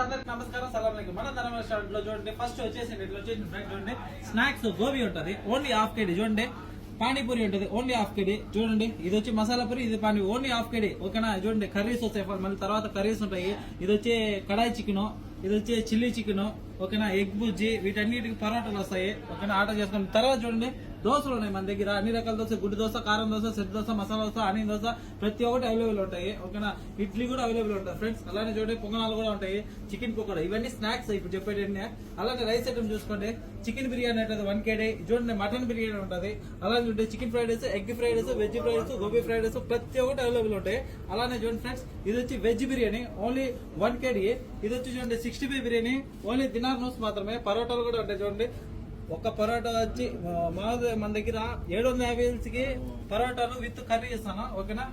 అందరికి నమస్కారం సలాం అలైకుం. మన ధర్మ రెస్టారెంట్ లో చూడండి ఫస్ట్ వచ్చేసి ఇట్లా వచ్చేసి చూడండి స్నాక్స్ గోబీ ఉంటది ఓన్లీ హాఫ్ కేడీ. చూడండి పానీపూరి ఉంటది ఓన్లీ హాఫ్ కేడీ. చూడండి ఇది వచ్చి మసాలా పూరి, ఇది పానీ ఓన్లీ హాఫ్ కేడీ. ఓకేనా? చూడండి కర్రీస్ వస్తాయి, మళ్ళీ తర్వాత కర్రీస్ ఉంటాయి. ఇది వచ్చే కడాయి చికెన్, ఇది వచ్చే చిల్లీ చికెన్, ఓకేనా, ఎగ్ బుజ్జి, వీటన్నిటికి పరోటాలు వస్తాయి. ఓకేనా? ఆర్డర్ చేసుకున్న తర్వాత చూడండి దోశలు ఉన్నాయి మన దగ్గర, అన్ని రకాల దోశ, గుడ్డి దోశ, కారం దోశ, సెట్ దోశ, మసాలా దోశ, ఆనియన్ దోశ, ప్రతి ఒక్కటి అవైలబుల్ ఉంటాయి. ఓకేనా? ఇడ్లీ కూడా అవైలబుల్ ఉంటాయి ఫ్రెండ్స్. అలానే చూడండి పొంగనాలు కూడా ఉంటాయి, చికెన్ పకోడా, ఇవన్నీ స్నాక్స్ ఇప్పుడు చెప్పేటన్నీ. అలానే రైస్ ఐటమ్ చూసుకోండి, చికెన్ బిర్యానీ ఉంటుంది 1 KG. చూడండి మటన్ బిర్యానీ ఉంటుంది. అలానే చూడండి chicken fried rice, egg fried rice, veg fried rice, gobi fried rice, ప్రతి ఒక్కటి అవైలబుల్ ఉంటాయి. అలానే చూడండి ఫ్రెండ్స్ ఇది వచ్చి వెజ్ బిర్యానీ ఓన్లీ 1 KG. ఇది వచ్చి చూడండి 65 బిర్యానీ ఓన్లీ దినార్ నూస్ మాత్రమే. పరోటాలు కూడా ఉంటాయి. చూడండి ఒక పరోటా వచ్చి మన దగ్గర 750 కి పరోటాలు విత్ కర్రీ ఇస్తాను. ఓకేనా?